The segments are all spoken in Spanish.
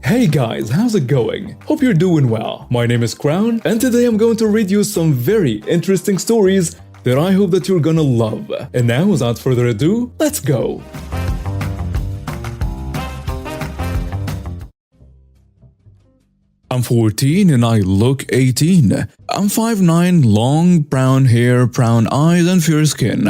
Hey guys, how's it going? Hope you're doing well. My name is Crown, and today I'm going to read you some very interesting stories that I hope that you're gonna love. And now, without further ado, let's go! I'm 14 and I look 18. I'm 5'9", long, brown hair, brown eyes, and fair skin.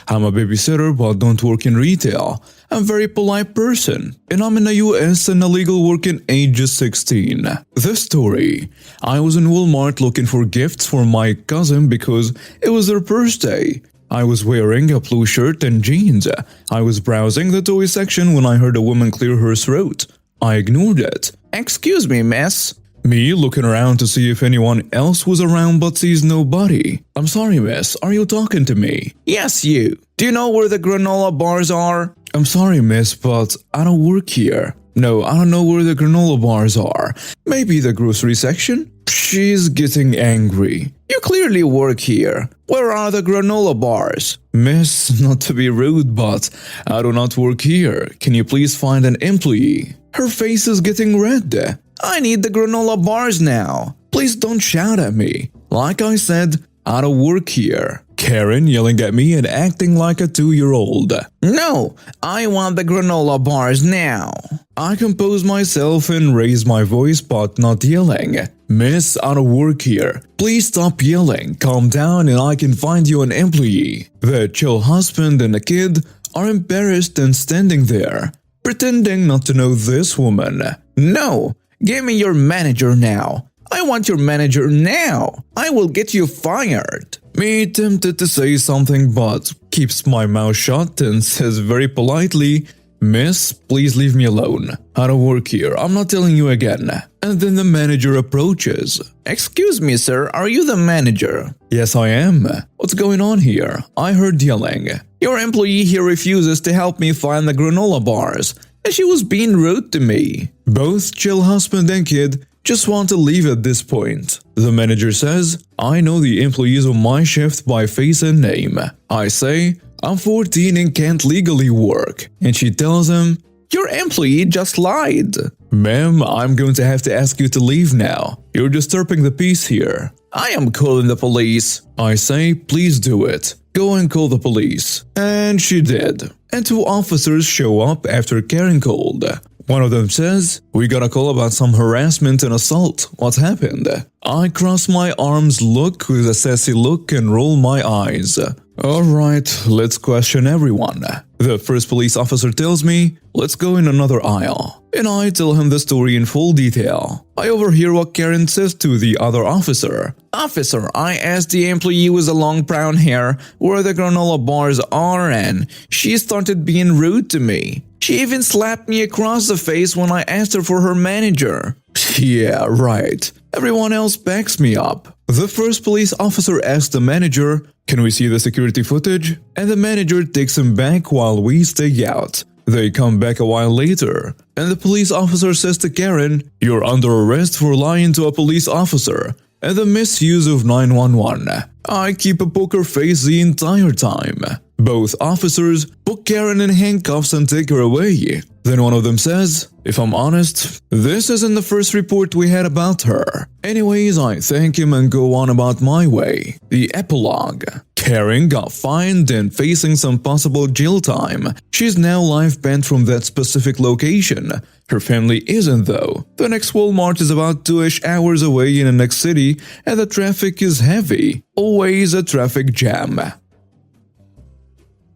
I'm a babysitter but don't work in retail. I'm a very polite person, and I'm in the US and a legal working age is 16. This story. I was in Walmart looking for gifts for my cousin because it was their birthday. I was wearing a blue shirt and jeans. I was browsing the toy section when I heard a woman clear her throat. I ignored it. "Excuse me, miss." Me looking around to see if anyone else was around but sees nobody. "I'm sorry, miss, are you talking to me?" "Yes, you. Do you know where the granola bars are?" "I'm sorry, miss, but I don't work here." "No, I don't know where the granola bars are. Maybe the grocery section?" She's getting angry. "You clearly work here. Where are the granola bars?" "Miss, not to be rude, but I do not work here. Can you please find an employee?" Her face is getting red. "I need the granola bars now. Please don't shout at me. Like I said, I don't work here." Karen yelling at me and acting like a 2-year-old. "No, I want the granola bars now." I compose myself and raise my voice but not yelling. "Miss, I don't work here. Please stop yelling. Calm down and I can find you an employee." The chill husband and the kid are embarrassed and standing there, pretending not to know this woman. "No, give me your manager now. I want your manager now. I will get you fired." Me tempted to say something but keeps my mouth shut and says very politely, "Miss, please leave me alone. I don't work here. I'm not telling you again." And then the manager approaches. "Excuse me, sir, are you the manager?" "Yes, I am. What's going on here?" I heard yelling. "Your employee here refuses to help me find the granola bars, and she was being rude to me." Both chill husband and kid just want to leave at this point. The manager says, "I know the employees on my shift by face and name." I say, "I'm 14 and can't legally work." And she tells him, "Your employee just lied." "Ma'am, I'm going to have to ask you to leave now. You're disturbing the peace here." "I am calling the police." I say, "Please do it. Go and call the police." And she did. And 2 officers show up after Karen called. One of them says, "We got a call about some harassment and assault. What happened?" I cross my arms, look with a sassy look, and roll my eyes. Alright, let's question everyone. The first police officer tells me, "Let's go in another aisle." And I tell him the story in full detail. I overhear what Karen says to the other officer. "Officer, I asked the employee with the long brown hair where the granola bars are and she started being rude to me. She even slapped me across the face when I asked her for her manager." Yeah, right. Everyone else backs me up. The first police officer asks the manager, "Can we see the security footage?" And the manager takes him back while we stay out. They come back a while later, and the police officer says to Karen, "You're under arrest for lying to a police officer and the misuse of 911. I keep a poker face the entire time. Both officers put Karen in handcuffs and take her away. Then one of them says, "If I'm honest, this isn't the first report we had about her." Anyways, I thank him and go on about my way. The epilogue. Karen got fined and facing some possible jail time. She's now life banned from that specific location. Her family isn't though. The next Walmart is about 2-ish hours away in the next city and the traffic is heavy. Always a traffic jam.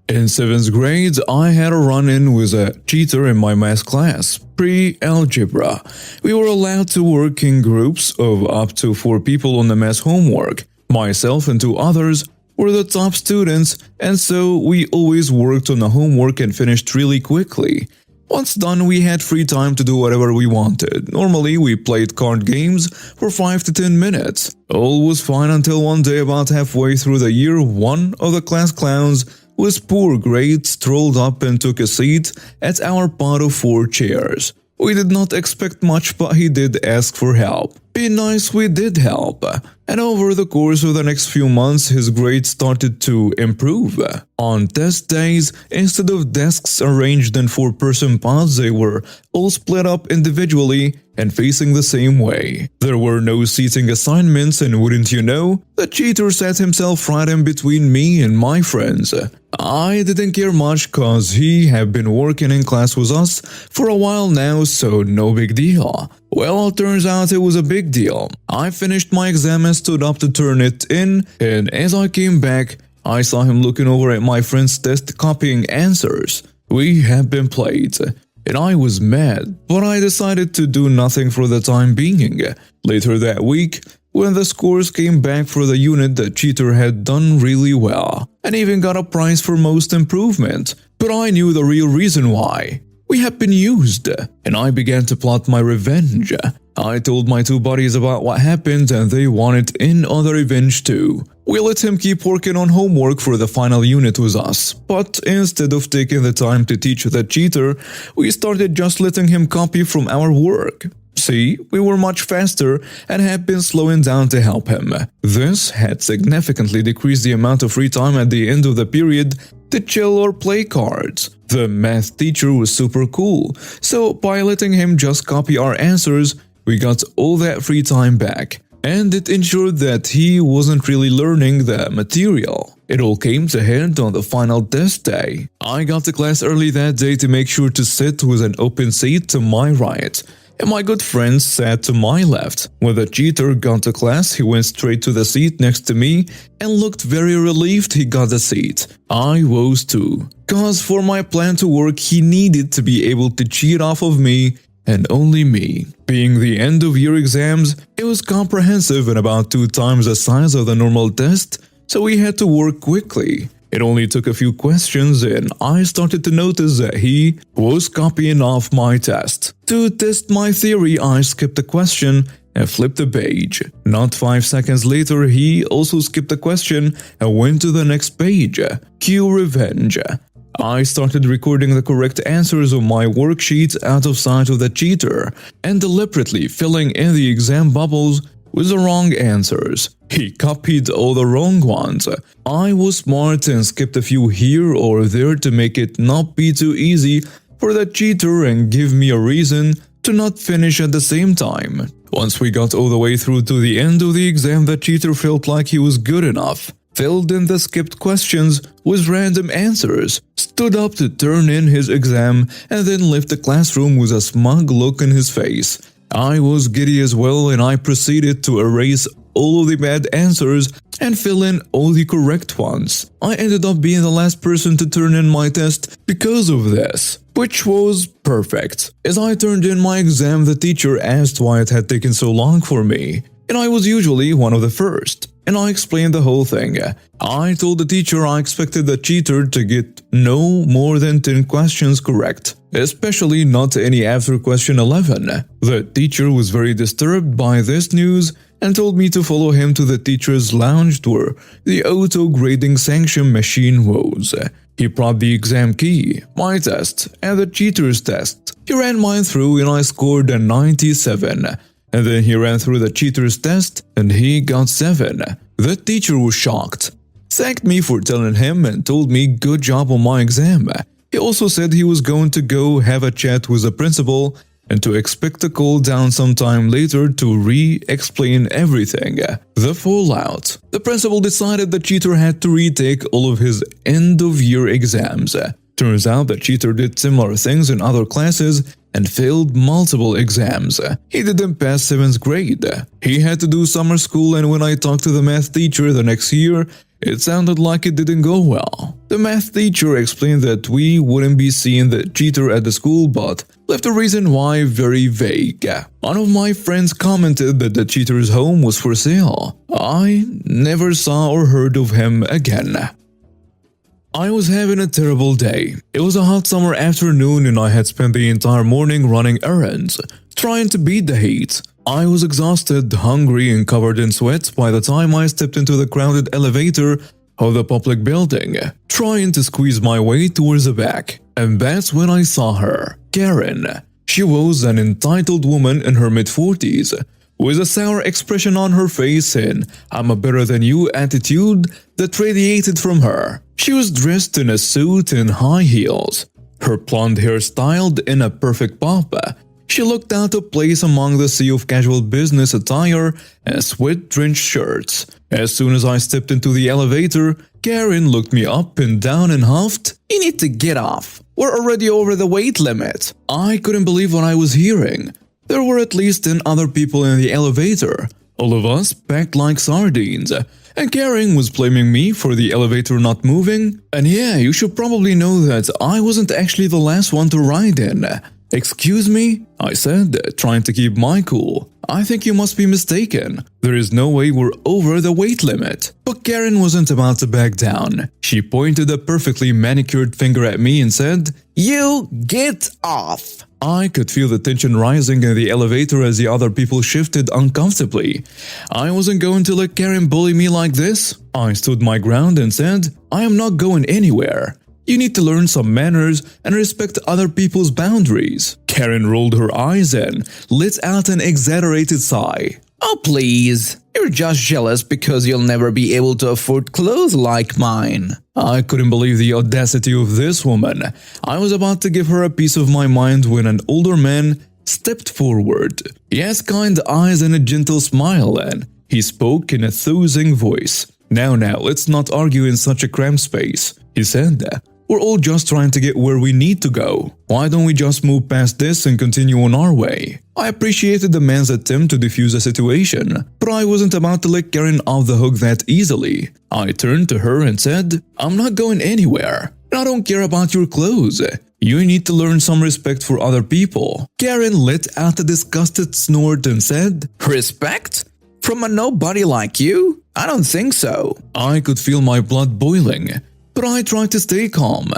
In 7th grade, I had a run-in with a cheater in my math class, pre-algebra. We were allowed to work in groups of up to 4 people on the math homework. Myself and 2 others were the top students, and so we always worked on the homework and finished really quickly. Once done, we had free time to do whatever we wanted. Normally, we played card games for 5 to 10 minutes. All was fine until one day about halfway through the year, one of the class clowns with poor grades strolled up and took a seat at our pot of 4 chairs. We did not expect much, but he did ask for help. Be nice, we did help. and over the course of the next few months, his grades started to improve. On test days, instead of desks arranged in four-person pods, they were all split up individually and facing the same way. There were no seating assignments, and wouldn't you know, the cheater sat himself right in between me and my friends. I didn't care much cause he had been working in class with us for a while now, so no big deal. Well, turns out it was a big deal. I finished my exam and stood up to turn it in, and as I came back, I saw him looking over at my friend's test copying answers. We had been played, and I was mad, but I decided to do nothing for the time being. Later that week, when the scores came back for the unit, the cheater had done really well, and even got a prize for most improvement. But I knew the real reason why. We had been used, and I began to plot my revenge. I told my two buddies about what happened, and they wanted in on the revenge too. We let him keep working on homework for the final unit with us, but instead of taking the time to teach the cheater, we started just letting him copy from our work. See, we were much faster and had been slowing down to help him. This had significantly decreased the amount of free time at the end of the period to chill or play cards. The math teacher was super cool, so by letting him just copy our answers, we got all that free time back. And it ensured that he wasn't really learning the material. It all came to head on the final test day. I got to class early that day to make sure to sit with an open seat to my right, and my good friend sat to my left. When the cheater got to class, he went straight to the seat next to me and looked very relieved he got the seat. I was too, cause for my plan to work, he needed to be able to cheat off of me and only me. Being the end of year exams, it was comprehensive and about 2 times the size of the normal test, so we had to work quickly. It only took a few questions and I started to notice that he was copying off my test. To test my theory, I skipped a question and flipped the page. Not 5 seconds later, he also skipped a question and went to the next page. Cue revenge. I started recording the correct answers on my worksheet out of sight of the cheater and deliberately filling in the exam bubbles with the wrong answers. He copied all the wrong ones. I was smart and skipped a few here or there to make it not be too easy for the cheater and give me a reason to not finish at the same time. Once we got all the way through to the end of the exam, the cheater felt like he was good enough, filled in the skipped questions with random answers, stood up to turn in his exam, and then left the classroom with a smug look on his face. I was giddy as well, and I proceeded to erase all of the bad answers and fill in all the correct ones. I ended up being the last person to turn in my test because of this, which was perfect. As I turned in my exam, the teacher asked why it had taken so long for me, and I was usually one of the first. And I explained the whole thing. I told the teacher I expected the cheater to get no more than 10 questions correct, especially not any after question 11. The teacher was very disturbed by this news and told me to follow him to the teacher's lounge where the auto-grading sanction machine was. He brought the exam key, my test, and the cheater's test. He ran mine through and I scored a 97. And then he ran through the cheater's test and he got 7. The teacher was shocked, thanked me for telling him and told me good job on my exam. He also said he was going to go have a chat with the principal and to expect a call down sometime later to re-explain everything. The fallout. The principal decided the cheater had to retake all of his end-of-year exams. Turns out the cheater did similar things in other classes and failed multiple exams. He didn't pass 7th grade. He had to do summer school, and when I talked to the math teacher the next year, it sounded like it didn't go well. The math teacher explained that we wouldn't be seeing the cheater at the school, but left the reason why very vague. One of my friends commented that the cheater's home was for sale. I never saw or heard of him again. I was having a terrible day. It was a hot summer afternoon and I had spent the entire morning running errands, trying to beat the heat. I was exhausted, hungry, and covered in sweat by the time I stepped into the crowded elevator of the public building, trying to squeeze my way towards the back. And that's when I saw her, Karen. She was an entitled woman in her mid-40s, with a sour expression on her face and "I'm a better than you" attitude that radiated from her. She was dressed in a suit and high heels, her blonde hair styled in a perfect bob. She looked out of place among the sea of casual business attire and sweat-drenched shirts. As soon as I stepped into the elevator, Karen looked me up and down and huffed, "You need to get off. We're already over the weight limit." I couldn't believe what I was hearing. There were at least 10 other people in the elevator, all of us packed like sardines. And Karen was blaming me for the elevator not moving. And yeah, you should probably know that I wasn't actually the last one to ride in. "Excuse me?" I said, trying to keep my cool. "I think you must be mistaken. There is no way we're over the weight limit." But Karen wasn't about to back down. She pointed a perfectly manicured finger at me and said, "You get off." I could feel the tension rising in the elevator as the other people shifted uncomfortably. I wasn't going to let Karen bully me like this. I stood my ground and said, "I am not going anywhere. You need to learn some manners and respect other people's boundaries." Karen rolled her eyes and let out an exaggerated sigh. "Oh please, you're just jealous because you'll never be able to afford clothes like mine." I couldn't believe the audacity of this woman. I was about to give her a piece of my mind when an older man stepped forward. He has kind eyes and a gentle smile, and he spoke in a soothing voice. Now, let's not argue in such a cramped space," he said. "We're all just trying to get where we need to go. Why don't we just move past this and continue on our way?" I appreciated the man's attempt to defuse the situation, but I wasn't about to let Karen off the hook that easily. I turned to her and said, "I'm not going anywhere. I don't care about your clothes. You need to learn some respect for other people." Karen let out a disgusted snort and said, "Respect? From a nobody like you? I don't think so." I could feel my blood boiling, but I tried to stay calm.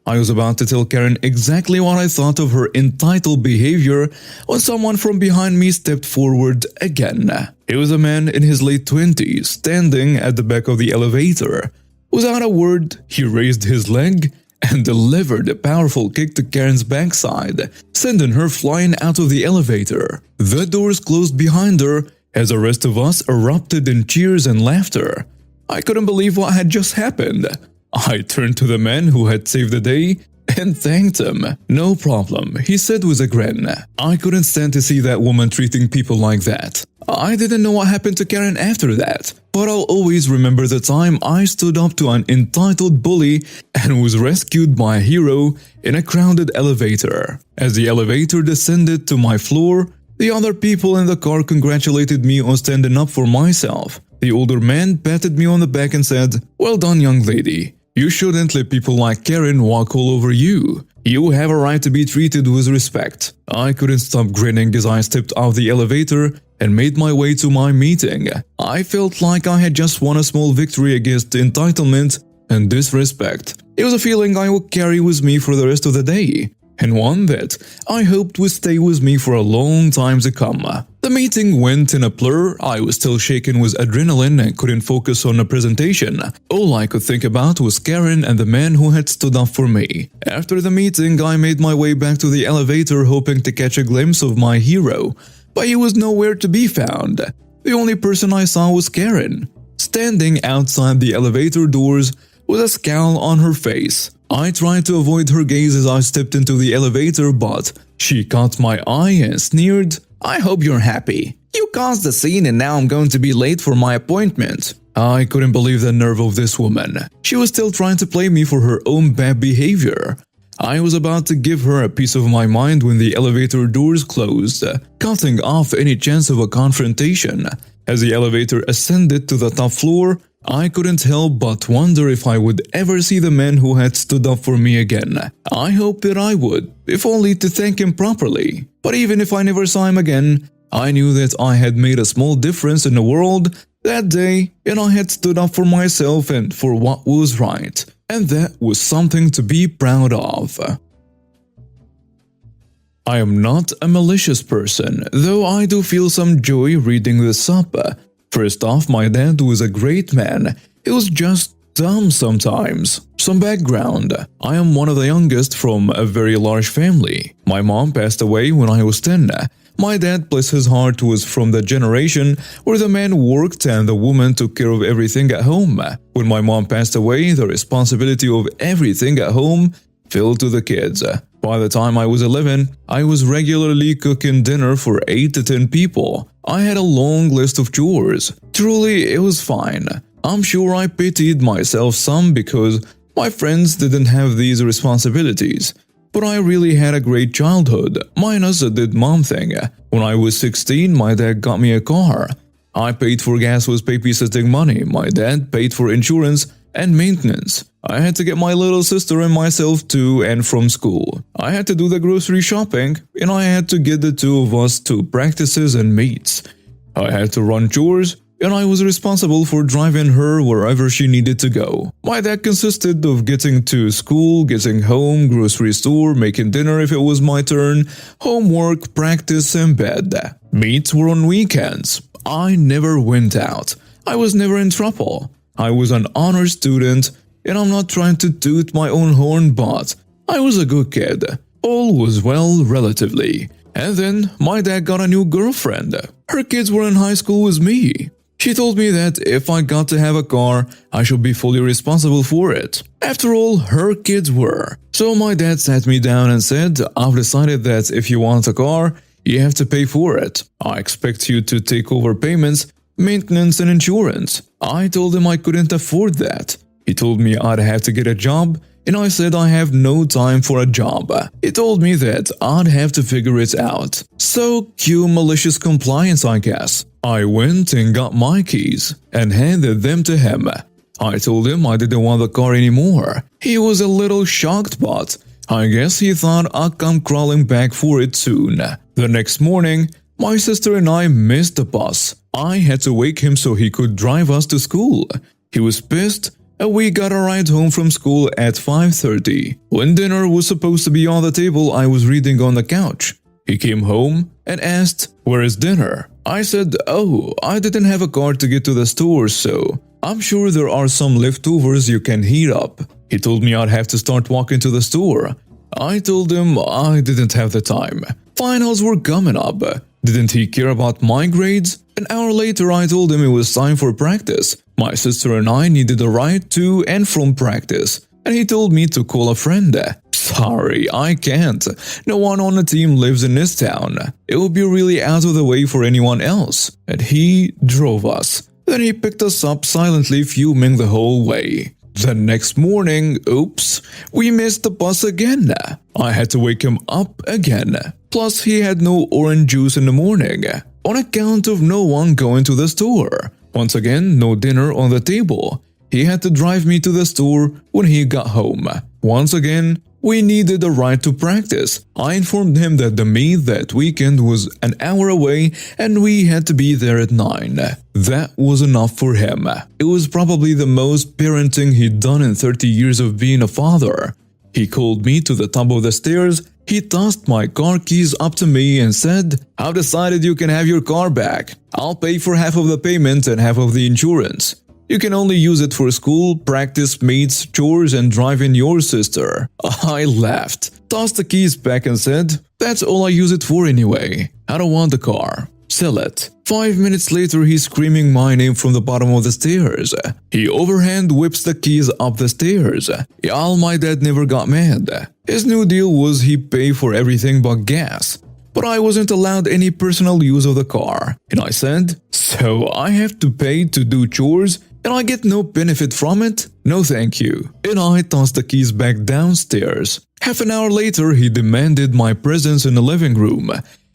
I was about to tell Karen exactly what I thought of her entitled behavior when someone from behind me stepped forward again. It was a man in his late 20s, standing at the back of the elevator. Without a word, he raised his leg and delivered a powerful kick to Karen's backside, sending her flying out of the elevator. The doors closed behind her as the rest of us erupted in cheers and laughter. I couldn't believe what had just happened. I turned to the man who had saved the day and thanked him. "No problem," he said with a grin. I couldn't stand to see that woman treating people like that. I didn't know what happened to Karen after that, but I'll always remember the time I stood up to an entitled bully and was rescued by a hero in a crowded elevator. As the elevator descended to my floor, the other people in the car congratulated me on standing up for myself. The older man patted me on the back and said, "Well done, young lady. You shouldn't let people like Karen walk all over you. You have a right to be treated with respect." I couldn't stop grinning as I stepped out the elevator and made my way to my meeting. I felt like I had just won a small victory against entitlement and disrespect. It was a feeling I would carry with me for the rest of the day, and one that I hoped would stay with me for a long time to come. The meeting went in a blur. I was still shaken with adrenaline and couldn't focus on the presentation. All I could think about was Karen and the man who had stood up for me. After the meeting, I made my way back to the elevator hoping to catch a glimpse of my hero, but he was nowhere to be found. The only person I saw was Karen, standing outside the elevator doors with a scowl on her face. I tried to avoid her gaze as I stepped into the elevator, but she caught my eye and sneered, "I hope you're happy. You caused the scene and now I'm going to be late for my appointment." I couldn't believe the nerve of this woman. She was still trying to blame me for her own bad behavior. I was about to give her a piece of my mind when the elevator doors closed, cutting off any chance of a confrontation. As the elevator ascended to the top floor, I couldn't help but wonder if I would ever see the man who had stood up for me again. I hoped that I would, if only to thank him properly. But even if I never saw him again, I knew that I had made a small difference in the world that day, and I had stood up for myself and for what was right. And that was something to be proud of. I am not a malicious person, though I do feel some joy reading this up. First off, my dad was a great man. He was just dumb sometimes. Some background. I am one of the youngest from a very large family. My mom passed away when I was 10. My dad, bless his heart, was from the generation where the man worked and the woman took care of everything at home. When my mom passed away, the responsibility of everything at home fell to the kids. By the time I was 11, I was regularly cooking dinner for 8 to 10 people. I had a long list of chores. Truly, it was fine. I'm sure I pitied myself some because my friends didn't have these responsibilities. But I really had a great childhood, minus a dead mom thing. When I was 16, my dad got me a car. I paid for gas with babysitting money. My dad paid for insurance and maintenance. I had to get my little sister and myself to and from school. I had to do the grocery shopping, and I had to get the two of us to practices and meets. I had to run chores, and I was responsible for driving her wherever she needed to go. My dad consisted of getting to school, getting home, grocery store, making dinner if it was my turn, homework, practice, and bed. Meets were on weekends. I never went out. I was never in trouble. I was an honor student, and I'm not trying to toot my own horn, but I was a good kid. All was well, relatively. And then my dad got a new girlfriend. Her kids were in high school with me. She told me that if I got to have a car, I should be fully responsible for it. After all, her kids were. So my dad sat me down and said, I've decided that if you want a car, you have to pay for it. I expect you to take over payments, maintenance, and insurance. I told him I couldn't afford that. He told me I'd have to get a job, and I said I have no time for a job. He told me that I'd have to figure it out. So, cue malicious compliance, I guess. I went and got my keys and handed them to him. I told him I didn't want the car anymore. He was a little shocked, but I guess he thought I'd come crawling back for it soon. The next morning, my sister and I missed the bus. I had to wake him so he could drive us to school. He was pissed, and we got a ride home from school at 5:30. When dinner was supposed to be on the table, I was reading on the couch. He came home and asked, "Where is dinner?" I said, "Oh, I didn't have a car to get to the store, so I'm sure there are some leftovers you can heat up." He told me I'd have to start walking to the store. I told him I didn't have the time. Finals were coming up. Didn't he care about my grades? An hour later, I told him it was time for practice. My sister and I needed a ride to and from practice, and he told me to call a friend. Sorry, I can't. No one on the team lives in this town. It would be really out of the way for anyone else. And he drove us. Then he picked us up silently, fuming the whole way. The next morning, oops, we missed the bus again. I had to wake him up again. Plus, he had no orange juice in the morning, on account of no one going to the store. Once again, no dinner on the table. He had to drive me to the store when he got home. Once again, we needed a ride to practice. I informed him that the meet that weekend was an hour away and we had to be there at 9. That was enough for him. It was probably the most parenting he'd done in 30 years of being a father. He called me to the top of the stairs. He tossed my car keys up to me and said, "I've decided you can have your car back. I'll pay for half of the payment and half of the insurance. You can only use it for school, practice, meets, chores, and driving your sister." I laughed, tossed the keys back and said, "That's all I use it for anyway. I don't want the car. Sell it." 5 minutes later, he's screaming my name from the bottom of the stairs. He overhand whips the keys up the stairs. Y'all, my dad never got mad. His new deal was he'd pay for everything but gas. But I wasn't allowed any personal use of the car. And I said, "So I have to pay to do chores and I get no benefit from it? No thank you." And I tossed the keys back downstairs. Half an hour later, he demanded my presence in the living room.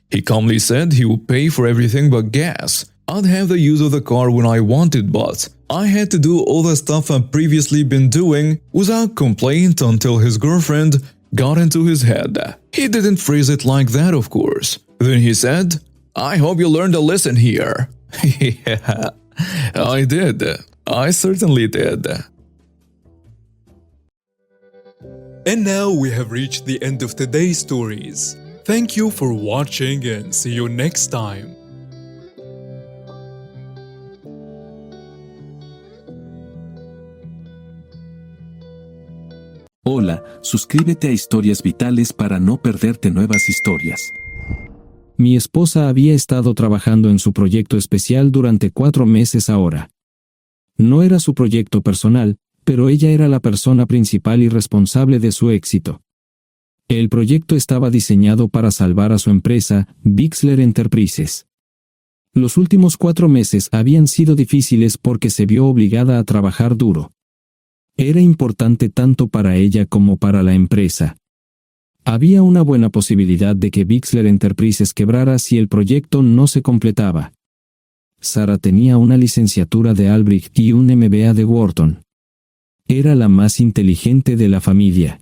He calmly said he would pay for everything but gas. I'd have the use of the car when I wanted, but I had to do all the stuff I'd previously been doing without complaint until his girlfriend got into his head. He didn't phrase it like that, of course. Then he said, "I hope you learned a lesson here." Yeah, I did. I certainly did. And now we have reached the end of today's stories. Thank you for watching and see you next time. Hola, suscríbete a Historias Vitales para no perderte nuevas historias. Mi esposa había estado trabajando en su proyecto especial durante 4 meses ahora. No era su proyecto personal, pero ella era la persona principal y responsable de su éxito. El proyecto estaba diseñado para salvar a su empresa, Bixler Enterprises. Los últimos 4 meses habían sido difíciles porque se vio obligada a trabajar duro. Era importante tanto para ella como para la empresa. Había una buena posibilidad de que Bixler Enterprises quebrara si el proyecto no se completaba. Sara tenía una licenciatura de Albrecht y un MBA de Wharton. Era la más inteligente de la familia.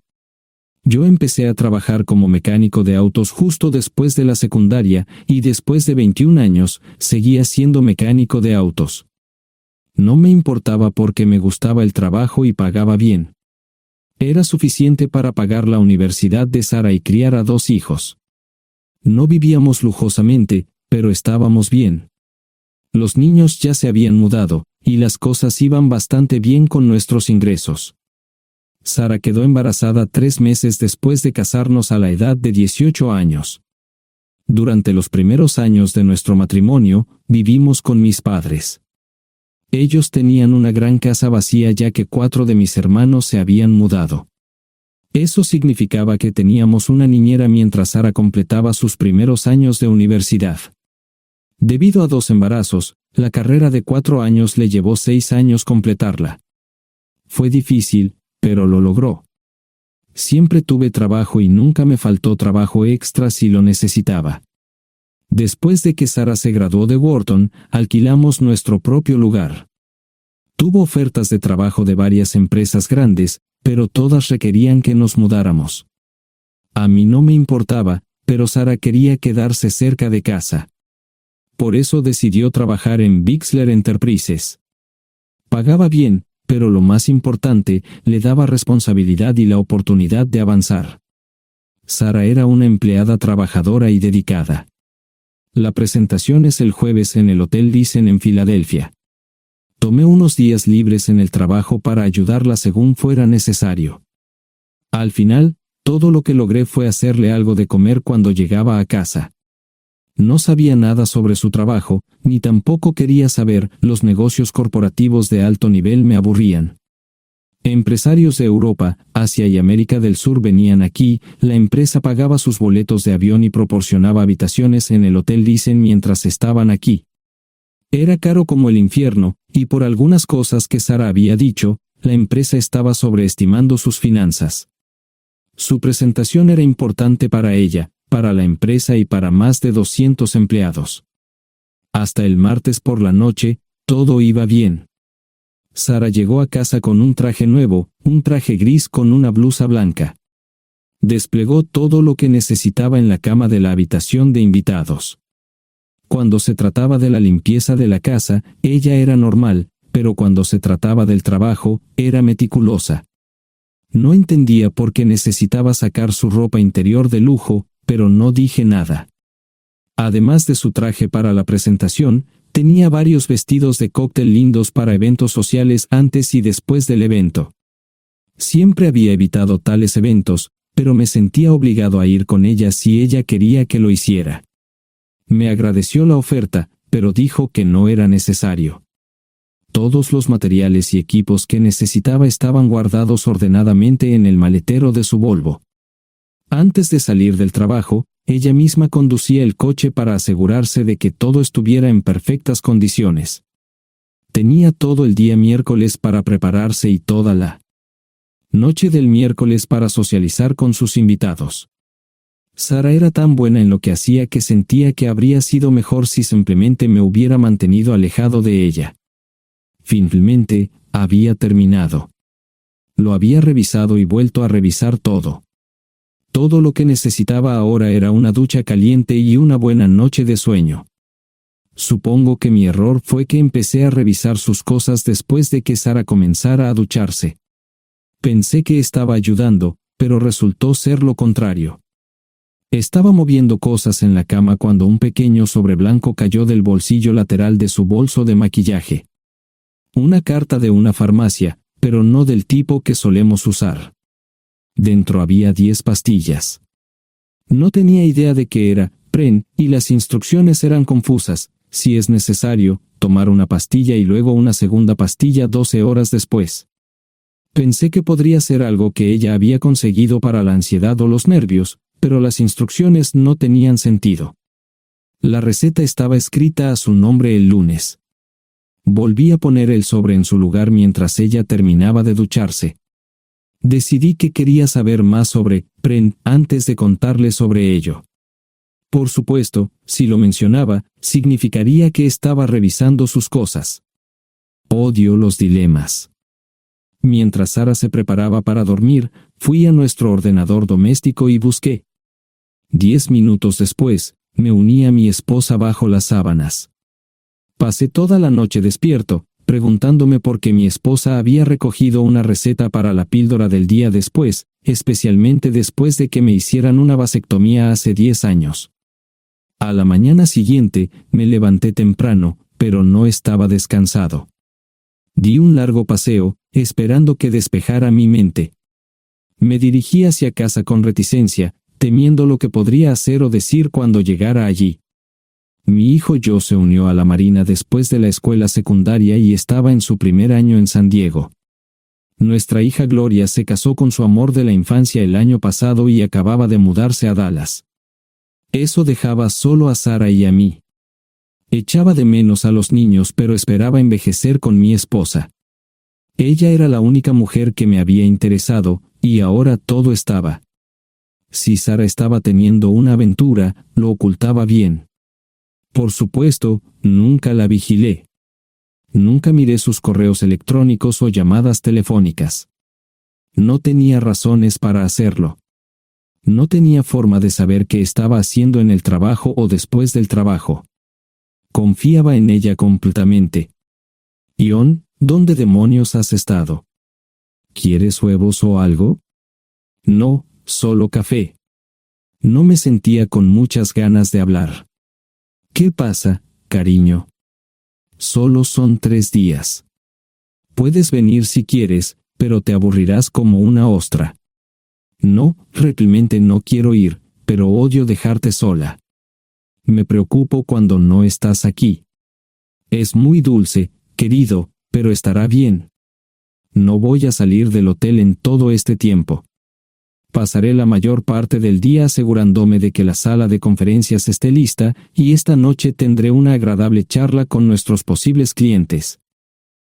Yo empecé a trabajar como mecánico de autos justo después de la secundaria y después de 21 años seguía siendo mecánico de autos. No me importaba porque me gustaba el trabajo y pagaba bien. Era suficiente para pagar la universidad de Sara y criar a 2 hijos. No vivíamos lujosamente, pero estábamos bien. Los niños ya se habían mudado, y las cosas iban bastante bien con nuestros ingresos. Sara quedó embarazada 3 meses después de casarnos a la edad de 18 años. Durante los primeros años de nuestro matrimonio, vivimos con mis padres. Ellos tenían una gran casa vacía ya que 4 de mis hermanos se habían mudado. Eso significaba que teníamos una niñera mientras Sara completaba sus primeros años de universidad. Debido a 2 embarazos, la carrera de 4 años le llevó 6 años completarla. Fue difícil, pero lo logró. Siempre tuve trabajo y nunca me faltó trabajo extra si lo necesitaba. Después de que Sara se graduó de Wharton, alquilamos nuestro propio lugar. Tuvo ofertas de trabajo de varias empresas grandes, pero todas requerían que nos mudáramos. A mí no me importaba, pero Sara quería quedarse cerca de casa. Por eso decidió trabajar en Bixler Enterprises. Pagaba bien, pero lo más importante, le daba responsabilidad y la oportunidad de avanzar. Sara era una empleada trabajadora y dedicada. La presentación es el jueves en el Hotel Thyssen en Filadelfia. Tomé unos días libres en el trabajo para ayudarla según fuera necesario. Al final, todo lo que logré fue hacerle algo de comer cuando llegaba a casa. No sabía nada sobre su trabajo, ni tampoco quería saber. Los negocios corporativos de alto nivel me aburrían. Empresarios de Europa, Asia y América del Sur venían aquí, la empresa pagaba sus boletos de avión y proporcionaba habitaciones en el Hotel Thyssen mientras estaban aquí. Era caro como el infierno, y por algunas cosas que Sara había dicho, la empresa estaba sobreestimando sus finanzas. Su presentación era importante para ella, para la empresa y para más de 200 empleados. Hasta el martes por la noche, todo iba bien. Sara llegó a casa con un traje nuevo, un traje gris con una blusa blanca. Desplegó todo lo que necesitaba en la cama de la habitación de invitados. Cuando se trataba de la limpieza de la casa, ella era normal, pero cuando se trataba del trabajo, era meticulosa. No entendía por qué necesitaba sacar su ropa interior de lujo, pero no dije nada. Además de su traje para la presentación, tenía varios vestidos de cóctel lindos para eventos sociales antes y después del evento. Siempre había evitado tales eventos, pero me sentía obligado a ir con ella si ella quería que lo hiciera. Me agradeció la oferta, pero dijo que no era necesario. Todos los materiales y equipos que necesitaba estaban guardados ordenadamente en el maletero de su Volvo. Antes de salir del trabajo, ella misma conducía el coche para asegurarse de que todo estuviera en perfectas condiciones. Tenía todo el día miércoles para prepararse y toda la noche del miércoles para socializar con sus invitados. Sara era tan buena en lo que hacía que sentía que habría sido mejor si simplemente me hubiera mantenido alejado de ella. Finalmente, había terminado. Lo había revisado y vuelto a revisar todo. Todo lo que necesitaba ahora era una ducha caliente y una buena noche de sueño. Supongo que mi error fue que empecé a revisar sus cosas después de que Sara comenzara a ducharse. Pensé que estaba ayudando, pero resultó ser lo contrario. Estaba moviendo cosas en la cama cuando un pequeño sobre blanco cayó del bolsillo lateral de su bolso de maquillaje. Una carta de una farmacia, pero no del tipo que solemos usar. Dentro había 10 pastillas. No tenía idea de qué era, Pren, y las instrucciones eran confusas. Si es necesario, tomar una pastilla y luego una segunda pastilla 12 horas después. Pensé que podría ser algo que ella había conseguido para la ansiedad o los nervios, pero las instrucciones no tenían sentido. La receta estaba escrita a su nombre el lunes. Volví a poner el sobre en su lugar mientras ella terminaba de ducharse. Decidí que quería saber más sobre Pren antes de contarle sobre ello. Por supuesto, si lo mencionaba, significaría que estaba revisando sus cosas. Odio los dilemas. Mientras Sara se preparaba para dormir, fui a nuestro ordenador doméstico y busqué. 10 minutos después, me uní a mi esposa bajo las sábanas. Pasé toda la noche despierto, preguntándome por qué mi esposa había recogido una receta para la píldora del día después, especialmente después de que me hicieran una vasectomía hace 10 años. A la mañana siguiente, me levanté temprano, pero no estaba descansado. Di un largo paseo, esperando que despejara mi mente. Me dirigí hacia casa con reticencia, temiendo lo que podría hacer o decir cuando llegara allí. Mi hijo Joe se unió a la Marina después de la escuela secundaria y estaba en su primer año en San Diego. Nuestra hija Gloria se casó con su amor de la infancia el año pasado y acababa de mudarse a Dallas. Eso dejaba solo a Sara y a mí. Echaba de menos a los niños, pero esperaba envejecer con mi esposa. Ella era la única mujer que me había interesado, y ahora todo estaba. Si Sara estaba teniendo una aventura, lo ocultaba bien. Por supuesto, nunca la vigilé. Nunca miré sus correos electrónicos o llamadas telefónicas. No tenía razones para hacerlo. No tenía forma de saber qué estaba haciendo en el trabajo o después del trabajo. Confiaba en ella completamente. Ion, ¿dónde demonios has estado? ¿Quieres huevos o algo? No, solo café. No me sentía con muchas ganas de hablar. ¿Qué pasa, cariño? Solo son 3 días. Puedes venir si quieres, pero te aburrirás como una ostra. No, realmente no quiero ir, pero odio dejarte sola. Me preocupo cuando no estás aquí. Es muy dulce, querido, pero estará bien. No voy a salir del hotel en todo este tiempo. Pasaré la mayor parte del día asegurándome de que la sala de conferencias esté lista, y esta noche tendré una agradable charla con nuestros posibles clientes.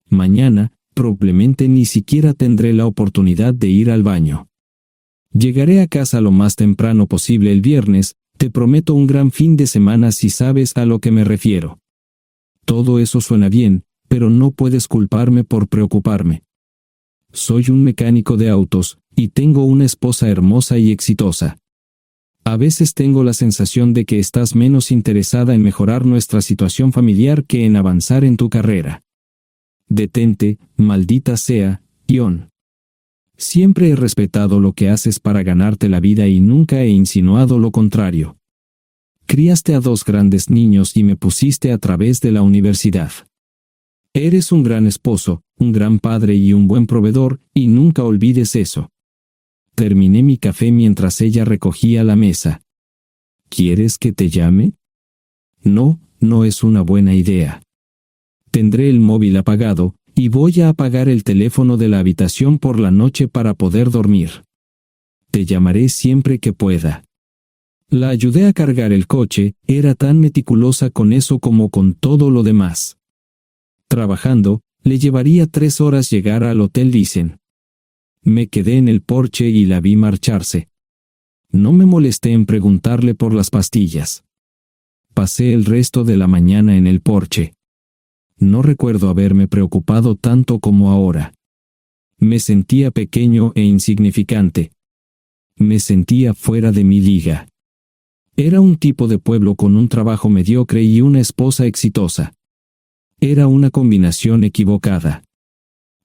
Mañana, probablemente ni siquiera tendré la oportunidad de ir al baño. Llegaré a casa lo más temprano posible el viernes, te prometo un gran fin de semana si sabes a lo que me refiero. Todo eso suena bien, pero no puedes culparme por preocuparme. Soy un mecánico de autos, y tengo una esposa hermosa y exitosa. A veces tengo la sensación de que estás menos interesada en mejorar nuestra situación familiar que en avanzar en tu carrera. Detente, maldita sea, Ion. Siempre he respetado lo que haces para ganarte la vida y nunca he insinuado lo contrario. Criaste a 2 grandes niños y me pusiste a través de la universidad. Eres un gran esposo, un gran padre y un buen proveedor, y nunca olvides eso. Terminé mi café mientras ella recogía la mesa. ¿Quieres que te llame? No, no es una buena idea. Tendré el móvil apagado, y voy a apagar el teléfono de la habitación por la noche para poder dormir. Te llamaré siempre que pueda. La ayudé a cargar el coche, era tan meticulosa con eso como con todo lo demás. Trabajando, le llevaría 3 horas llegar al Hotel Dicen. Me quedé en el porche y la vi marcharse. No me molesté en preguntarle por las pastillas. Pasé el resto de la mañana en el porche. No recuerdo haberme preocupado tanto como ahora. Me sentía pequeño e insignificante. Me sentía fuera de mi liga. Era un tipo de pueblo con un trabajo mediocre y una esposa exitosa. Era una combinación equivocada.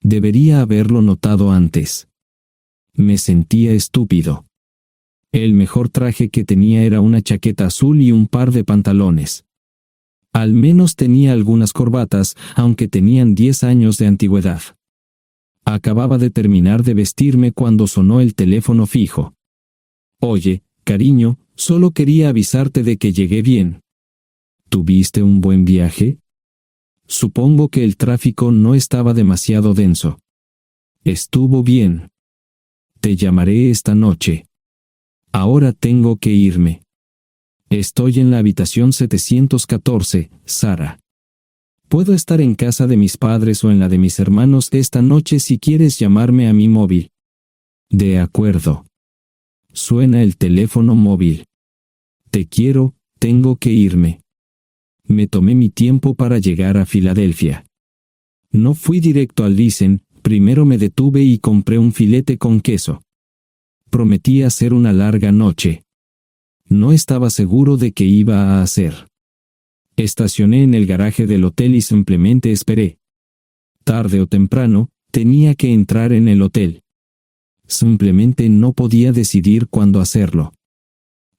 Debería haberlo notado antes. Me sentía estúpido. El mejor traje que tenía era una chaqueta azul y un par de pantalones. Al menos tenía algunas corbatas, aunque tenían 10 años de antigüedad. Acababa de terminar de vestirme cuando sonó el teléfono fijo. Oye, Cariño, solo quería avisarte de que llegué bien. ¿Tuviste un buen viaje? Supongo que el tráfico no estaba demasiado denso. Estuvo bien. Te llamaré esta noche. Ahora tengo que irme. Estoy en la habitación 714, Sara. Puedo estar en casa de mis padres o en la de mis hermanos esta noche si quieres llamarme a mi móvil. De acuerdo. Suena el teléfono móvil. Te quiero, tengo que irme. Me tomé mi tiempo para llegar a Filadelfia. No fui directo al Lisen, primero me detuve y compré un filete con queso. Prometí hacer una larga noche. No estaba seguro de qué iba a hacer. Estacioné en el garaje del hotel y simplemente esperé. Tarde o temprano, tenía que entrar en el hotel. Simplemente no podía decidir cuándo hacerlo.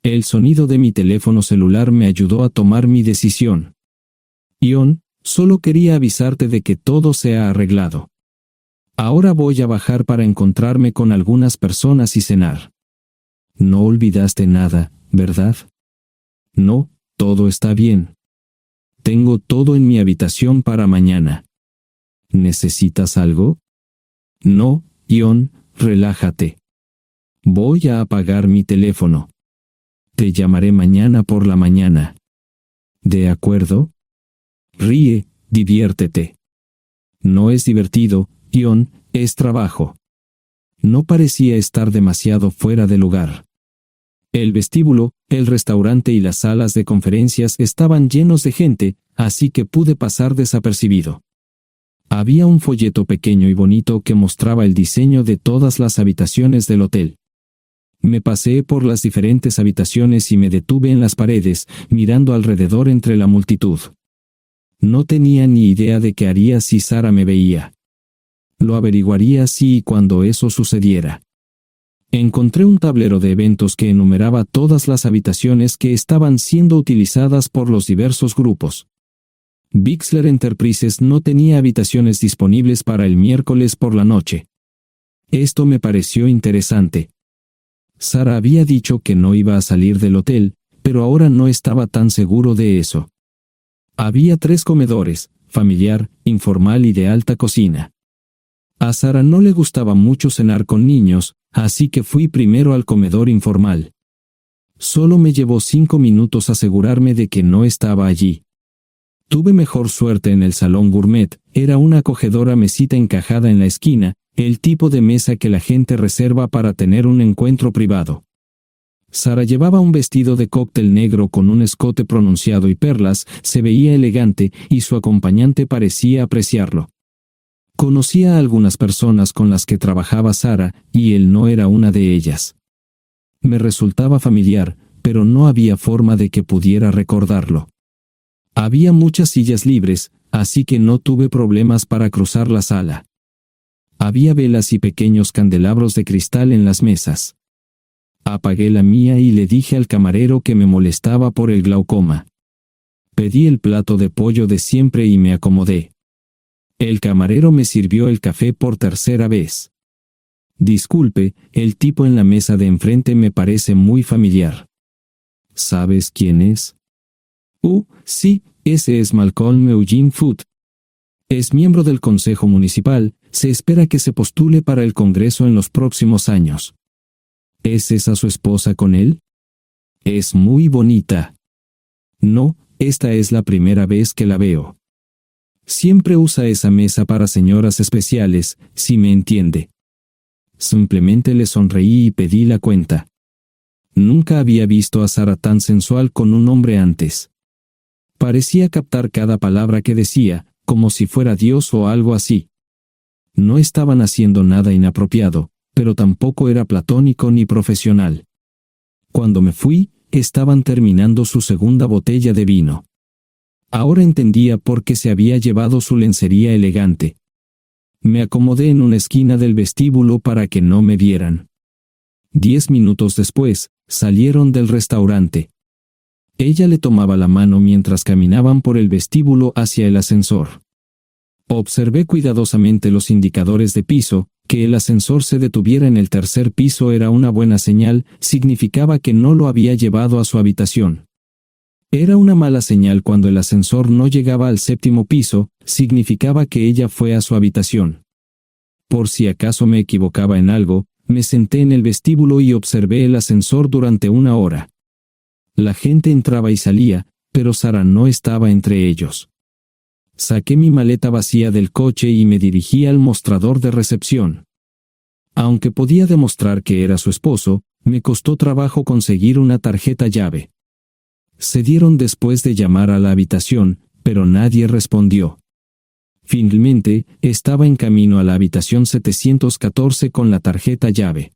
El sonido de mi teléfono celular me ayudó a tomar mi decisión. Ion, solo quería avisarte de que todo se ha arreglado. Ahora voy a bajar para encontrarme con algunas personas y cenar. No olvidaste nada, ¿verdad? No, todo está bien. Tengo todo en mi habitación para mañana. ¿Necesitas algo? No, Ion, relájate. Voy a apagar mi teléfono. Te llamaré mañana por la mañana. ¿De acuerdo? Ríe, diviértete. No es divertido, Ion, es trabajo. No parecía estar demasiado fuera de lugar. El vestíbulo, el restaurante y las salas de conferencias estaban llenos de gente, así que pude pasar desapercibido. Había un folleto pequeño y bonito que mostraba el diseño de todas las habitaciones del hotel. Me paseé por las diferentes habitaciones y me detuve en las paredes, mirando alrededor entre la multitud. No tenía ni idea de qué haría si Sara me veía. Lo averiguaría si y cuando eso sucediera. Encontré un tablero de eventos que enumeraba todas las habitaciones que estaban siendo utilizadas por los diversos grupos. Bixler Enterprises no tenía habitaciones disponibles para el miércoles por la noche. Esto me pareció interesante. Sara había dicho que no iba a salir del hotel, pero ahora no estaba tan seguro de eso. Había 3 comedores, familiar, informal y de alta cocina. A Sara no le gustaba mucho cenar con niños, así que fui primero al comedor informal. Solo me llevó 5 minutos asegurarme de que no estaba allí. Tuve mejor suerte en el salón gourmet, era una acogedora mesita encajada en la esquina, el tipo de mesa que la gente reserva para tener un encuentro privado. Sara llevaba un vestido de cóctel negro con un escote pronunciado y perlas, se veía elegante y su acompañante parecía apreciarlo. Conocía a algunas personas con las que trabajaba Sara, y él no era una de ellas. Me resultaba familiar, pero no había forma de que pudiera recordarlo. Había muchas sillas libres, así que no tuve problemas para cruzar la sala. Había velas y pequeños candelabros de cristal en las mesas. Apagué la mía y le dije al camarero que me molestaba por el glaucoma. Pedí el plato de pollo de siempre y me acomodé. El camarero me sirvió el café por tercera vez. Disculpe, el tipo en la mesa de enfrente me parece muy familiar. ¿Sabes quién es? Sí, ese es Malcolm Eugene Foote. Es miembro del Consejo Municipal, se espera que se postule para el Congreso en los próximos años. ¿Es esa su esposa con él? Es muy bonita. No, esta es la primera vez que la veo. Siempre usa esa mesa para señoras especiales, si me entiende. Simplemente le sonreí y pedí la cuenta. Nunca había visto a Sara tan sensual con un hombre antes. Parecía captar cada palabra que decía, como si fuera Dios o algo así. No estaban haciendo nada inapropiado, pero tampoco era platónico ni profesional. Cuando me fui, estaban terminando su segunda botella de vino. Ahora entendía por qué se había llevado su lencería elegante. Me acomodé en una esquina del vestíbulo para que no me vieran. 10 minutos después, salieron del restaurante. Ella le tomaba la mano mientras caminaban por el vestíbulo hacia el ascensor. Observé cuidadosamente los indicadores de piso, Que el ascensor se detuviera en el tercer piso era una buena señal, significaba que no lo había llevado a su habitación. Era una mala señal cuando el ascensor no llegaba al séptimo piso, significaba que ella fue a su habitación. Por si acaso me equivocaba en algo, me senté en el vestíbulo y observé el ascensor durante 1 hora. La gente entraba y salía, pero Sara no estaba entre ellos. Saqué mi maleta vacía del coche y me dirigí al mostrador de recepción. Aunque podía demostrar que era su esposo, me costó trabajo conseguir una tarjeta llave. Se dieron después de llamar a la habitación, pero nadie respondió. Finalmente, estaba en camino a la habitación 714 con la tarjeta llave.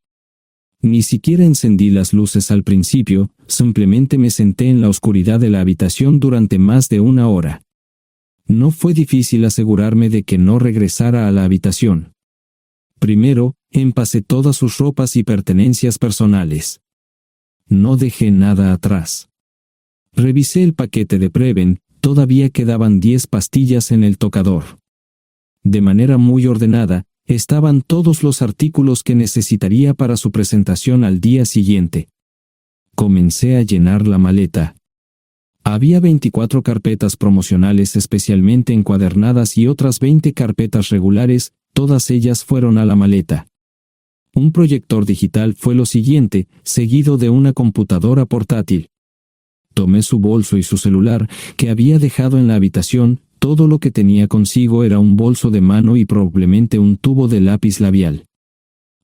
Ni siquiera encendí las luces al principio, simplemente me senté en la oscuridad de la habitación durante más de 1 hora. No fue difícil asegurarme de que no regresara a la habitación. Primero, empacé todas sus ropas y pertenencias personales. No dejé nada atrás. Revisé el paquete de Preven, todavía quedaban 10 pastillas en el tocador. De manera muy ordenada, estaban todos los artículos que necesitaría para su presentación al día siguiente. Comencé a llenar la maleta. Había 24 carpetas promocionales especialmente encuadernadas y otras 20 carpetas regulares, todas ellas fueron a la maleta. Un proyector digital fue lo siguiente, seguido de una computadora portátil. Tomé su bolso y su celular, que había dejado en la habitación. Todo lo que tenía consigo era un bolso de mano y probablemente un tubo de lápiz labial.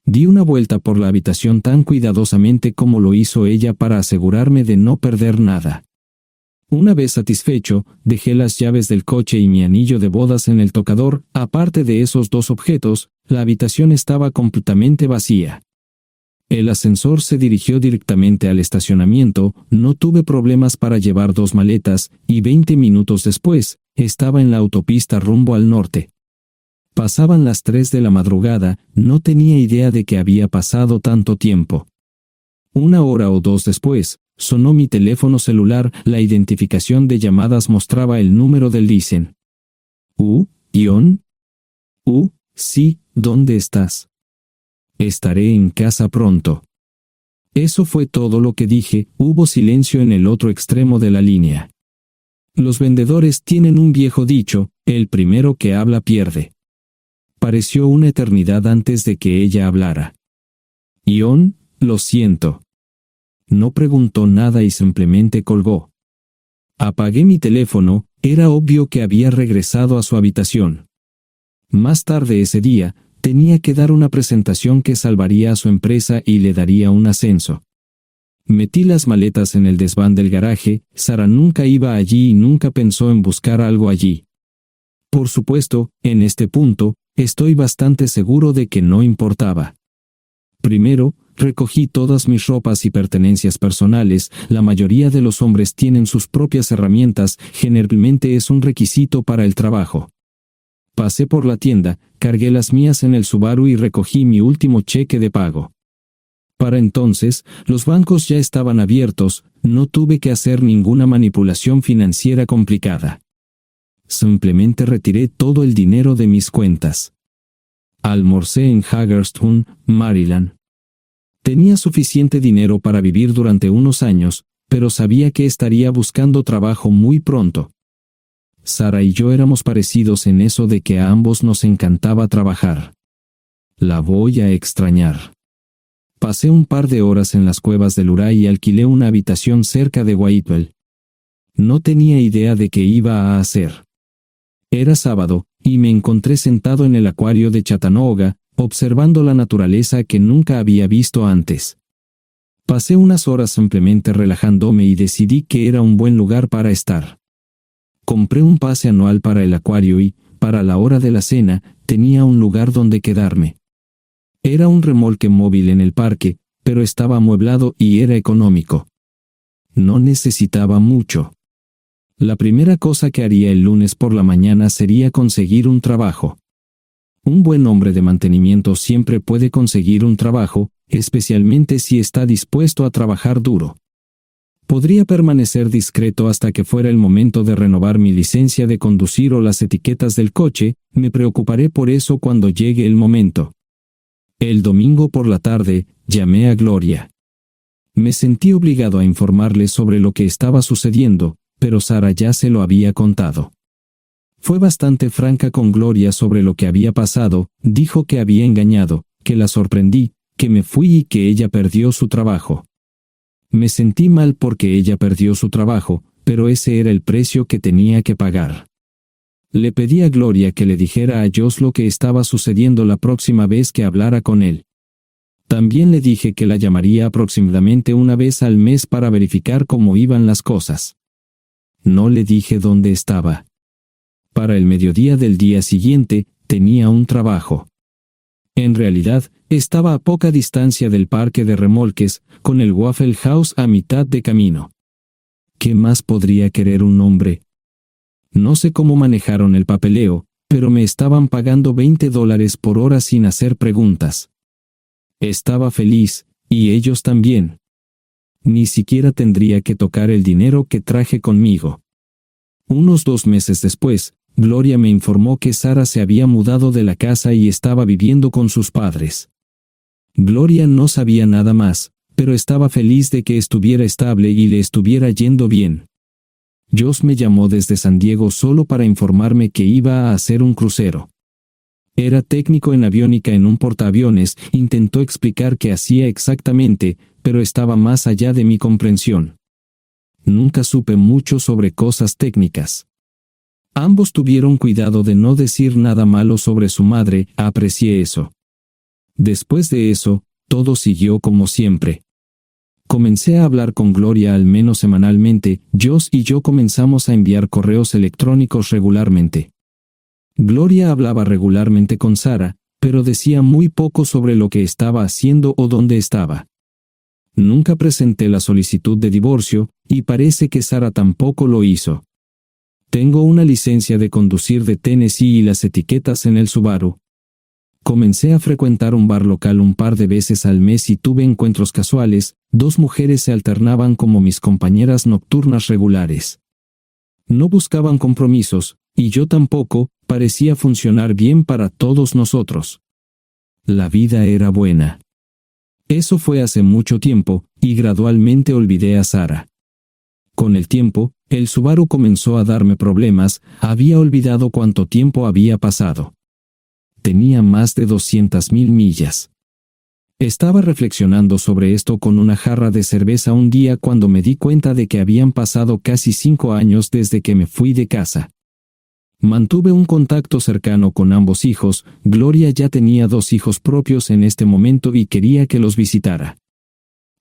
Di una vuelta por la habitación tan cuidadosamente como lo hizo ella para asegurarme de no perder nada. Una vez satisfecho, dejé las llaves del coche y mi anillo de bodas en el tocador. Aparte de esos 2 objetos, la habitación estaba completamente vacía. El ascensor se dirigió directamente al estacionamiento, no tuve problemas para llevar 2 maletas, y 20 minutos después, estaba en la autopista rumbo al norte. Pasaban las 3 de la madrugada, no tenía idea de que había pasado tanto tiempo. 1 hora o 2 después, sonó mi teléfono celular, la identificación de llamadas mostraba el número del Listen. Sí, ¿dónde estás? Estaré en casa pronto. Eso fue todo lo que dije. Hubo silencio en el otro extremo de la línea. Los vendedores tienen un viejo dicho, el primero que habla pierde. Pareció una eternidad antes de que ella hablara. Ion, lo siento. No preguntó nada y simplemente colgó. Apagué mi teléfono, era obvio que había regresado a su habitación. Más tarde ese día, tenía que dar una presentación que salvaría a su empresa y le daría un ascenso. Metí las maletas en el desván del garaje. Sara nunca iba allí y nunca pensó en buscar algo allí. Por supuesto, en este punto, estoy bastante seguro de que no importaba. Primero, recogí todas mis ropas y pertenencias personales. La mayoría de los hombres tienen sus propias herramientas, generalmente es un requisito para el trabajo. Pasé por la tienda, cargué las mías en el Subaru y recogí mi último cheque de pago. Para entonces, los bancos ya estaban abiertos, no tuve que hacer ninguna manipulación financiera complicada. Simplemente retiré todo el dinero de mis cuentas. Almorcé en Hagerstown, Maryland. Tenía suficiente dinero para vivir durante unos años, pero sabía que estaría buscando trabajo muy pronto. Sara y yo éramos parecidos en eso de que a ambos nos encantaba trabajar. La voy a extrañar. Pasé un par de horas en las cuevas del Uray y alquilé una habitación cerca de Whitewell. No tenía idea de qué iba a hacer. Era sábado, y me encontré sentado en el acuario de Chattanooga, observando la naturaleza que nunca había visto antes. Pasé unas horas simplemente relajándome y decidí que era un buen lugar para estar. Compré un pase anual para el acuario y, para la hora de la cena, tenía un lugar donde quedarme. Era un remolque móvil en el parque, pero estaba amueblado y era económico. No necesitaba mucho. La primera cosa que haría el lunes por la mañana sería conseguir un trabajo. Un buen hombre de mantenimiento siempre puede conseguir un trabajo, especialmente si está dispuesto a trabajar duro. Podría permanecer discreto hasta que fuera el momento de renovar mi licencia de conducir o las etiquetas del coche. Me preocuparé por eso cuando llegue el momento. El domingo por la tarde, llamé a Gloria. Me sentí obligado a informarle sobre lo que estaba sucediendo, pero Sara ya se lo había contado. Fue bastante franca con Gloria sobre lo que había pasado, dijo que había engañado, que la sorprendí, que me fui y que ella perdió su trabajo. Me sentí mal porque ella perdió su trabajo, pero ese era el precio que tenía que pagar. Le pedí a Gloria que le dijera a Josh lo que estaba sucediendo la próxima vez que hablara con él. También le dije que la llamaría aproximadamente una vez al mes para verificar cómo iban las cosas. No le dije dónde estaba. Para el mediodía del día siguiente, tenía un trabajo. En realidad, estaba a poca distancia del parque de remolques, con el Waffle House a mitad de camino. ¿Qué más podría querer un hombre? No sé cómo manejaron el papeleo, pero me estaban pagando $20 por hora sin hacer preguntas. Estaba feliz, y ellos también. Ni siquiera tendría que tocar el dinero que traje conmigo. Unos 2 meses después, Gloria me informó que Sara se había mudado de la casa y estaba viviendo con sus padres. Gloria no sabía nada más, pero estaba feliz de que estuviera estable y le estuviera yendo bien. Josh me llamó desde San Diego solo para informarme que iba a hacer un crucero. Era técnico en aviónica en un portaaviones, intentó explicar qué hacía exactamente, pero estaba más allá de mi comprensión. Nunca supe mucho sobre cosas técnicas. Ambos tuvieron cuidado de no decir nada malo sobre su madre, aprecié eso. Después de eso, todo siguió como siempre. Comencé a hablar con Gloria al menos semanalmente, Josh y yo comenzamos a enviar correos electrónicos regularmente. Gloria hablaba regularmente con Sara, pero decía muy poco sobre lo que estaba haciendo o dónde estaba. Nunca presenté la solicitud de divorcio, y parece que Sara tampoco lo hizo. Tengo una licencia de conducir de Tennessee y las etiquetas en el Subaru. Comencé a frecuentar un bar local un par de veces al mes y tuve encuentros casuales, 2 mujeres se alternaban como mis compañeras nocturnas regulares. No buscaban compromisos, y yo tampoco, parecía funcionar bien para todos nosotros. La vida era buena. Eso fue hace mucho tiempo, y gradualmente olvidé a Sara. Con el tiempo, el Subaru comenzó a darme problemas, había olvidado cuánto tiempo había pasado. Tenía más de 200,000 millas. Estaba reflexionando sobre esto con una jarra de cerveza un día cuando me di cuenta de que habían pasado casi 5 años desde que me fui de casa. Mantuve un contacto cercano con ambos hijos, Gloria ya tenía 2 hijos propios en este momento y quería que los visitara.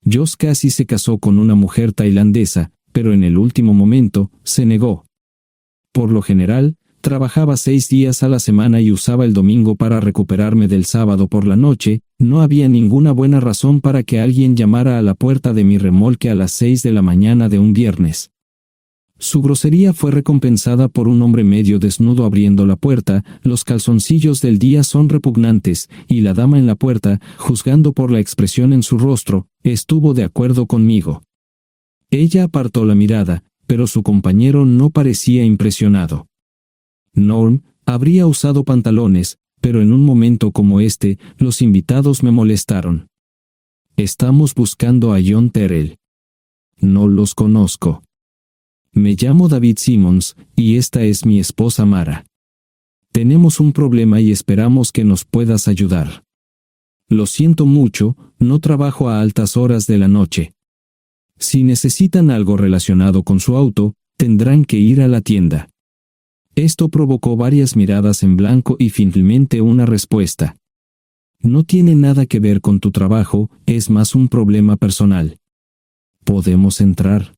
Josh casi se casó con una mujer tailandesa, pero en el último momento, se negó. Por lo general, trabajaba 6 días a la semana y usaba el domingo para recuperarme del sábado por la noche, no había ninguna buena razón para que alguien llamara a la puerta de mi remolque a las 6 de la mañana de un viernes. Su grosería fue recompensada por un hombre medio desnudo abriendo la puerta, los calzoncillos del día son repugnantes, y la dama en la puerta, juzgando por la expresión en su rostro, estuvo de acuerdo conmigo. Ella apartó la mirada, pero su compañero no parecía impresionado. Norm habría usado pantalones, pero en un momento como este, los invitados me molestaron. Estamos buscando a John Terrell. No los conozco. Me llamo David Simmons, y esta es mi esposa Mara. Tenemos un problema y esperamos que nos puedas ayudar. Lo siento mucho, no trabajo a altas horas de la noche. Si necesitan algo relacionado con su auto, tendrán que ir a la tienda. Esto provocó varias miradas en blanco y finalmente una respuesta. No tiene nada que ver con tu trabajo, es más un problema personal. ¿Podemos entrar?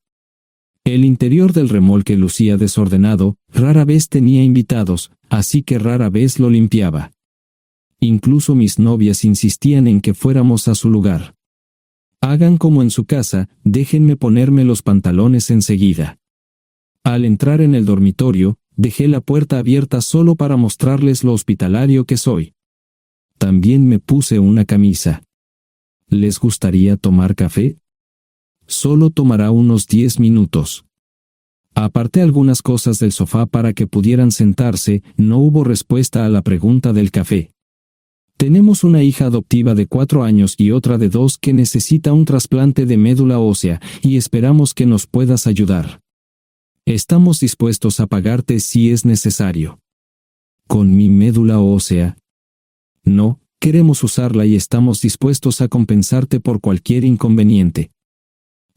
El interior del remolque lucía desordenado, rara vez tenía invitados, así que rara vez lo limpiaba. Incluso mis novias insistían en que fuéramos a su lugar. Hagan como en su casa, déjenme ponerme los pantalones enseguida. Al entrar en el dormitorio, dejé la puerta abierta solo para mostrarles lo hospitalario que soy. También me puse una camisa. ¿Les gustaría tomar café? Solo tomará unos 10 minutos. Aparté algunas cosas del sofá para que pudieran sentarse, no hubo respuesta a la pregunta del café. Tenemos una hija adoptiva de 4 años y otra de 2 que necesita un trasplante de médula ósea y esperamos que nos puedas ayudar. Estamos dispuestos a pagarte si es necesario. ¿Con mi médula ósea? No, queremos usarla y estamos dispuestos a compensarte por cualquier inconveniente.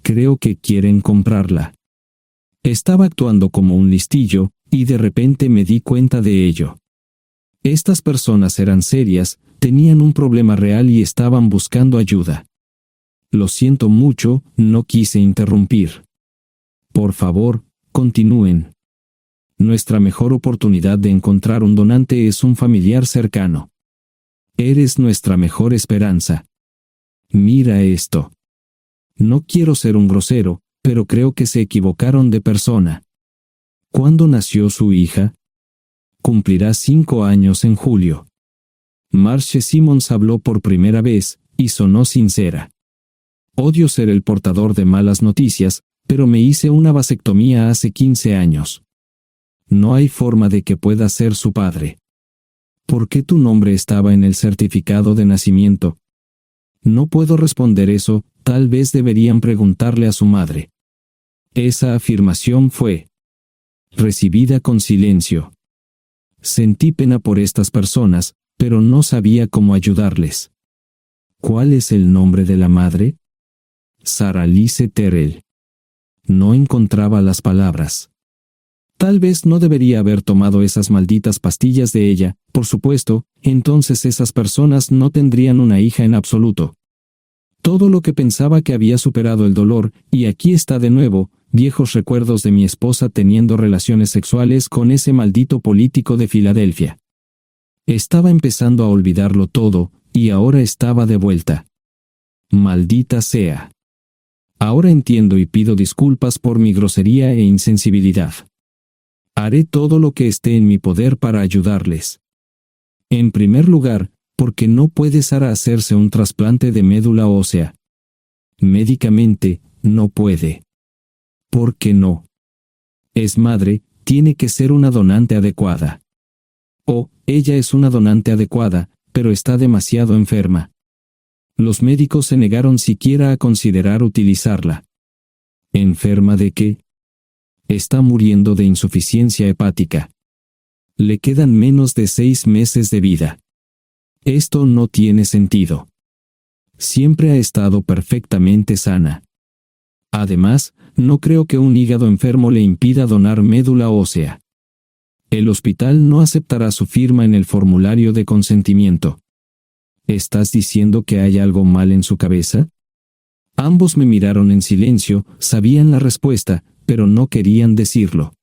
Creo que quieren comprarla. Estaba actuando como un listillo, y de repente me di cuenta de ello. Estas personas eran serias, tenían un problema real y estaban buscando ayuda. Lo siento mucho, no quise interrumpir. Por favor, continúen. Nuestra mejor oportunidad de encontrar un donante es un familiar cercano. Eres nuestra mejor esperanza. Mira esto. No quiero ser un grosero, pero creo que se equivocaron de persona. ¿Cuándo nació su hija? Cumplirá 5 años en julio. Marche Simons habló por primera vez, y sonó sincera. Odio ser el portador de malas noticias, pero me hice una vasectomía hace 15 años. No hay forma de que pueda ser su padre. ¿Por qué tu nombre estaba en el certificado de nacimiento? No puedo responder eso, tal vez deberían preguntarle a su madre. Esa afirmación fue recibida con silencio. Sentí pena por estas personas, pero no sabía cómo ayudarles. ¿Cuál es el nombre de la madre? Sarah Lise Terrell. No encontraba las palabras. Tal vez no debería haber tomado esas malditas pastillas de ella, por supuesto, entonces esas personas no tendrían una hija en absoluto. Todo lo que pensaba que había superado el dolor, y aquí está de nuevo, viejos recuerdos de mi esposa teniendo relaciones sexuales con ese maldito político de Filadelfia. Estaba empezando a olvidarlo todo, y ahora estaba de vuelta. Maldita sea. Ahora entiendo y pido disculpas por mi grosería e insensibilidad. Haré todo lo que esté en mi poder para ayudarles. En primer lugar, porque no puede Sara hacerse un trasplante de médula ósea. Médicamente, no puede. ¿Por qué no? Es madre, tiene que ser una donante adecuada. Oh, ella es una donante adecuada, pero está demasiado enferma. Los médicos se negaron siquiera a considerar utilizarla. ¿Enferma de qué? Está muriendo de insuficiencia hepática. Le quedan menos de 6 meses de vida. Esto no tiene sentido. Siempre ha estado perfectamente sana. Además, no creo que un hígado enfermo le impida donar médula ósea. El hospital no aceptará su firma en el formulario de consentimiento. ¿Estás diciendo que hay algo mal en su cabeza? Ambos me miraron en silencio, sabían la respuesta, pero no querían decirlo.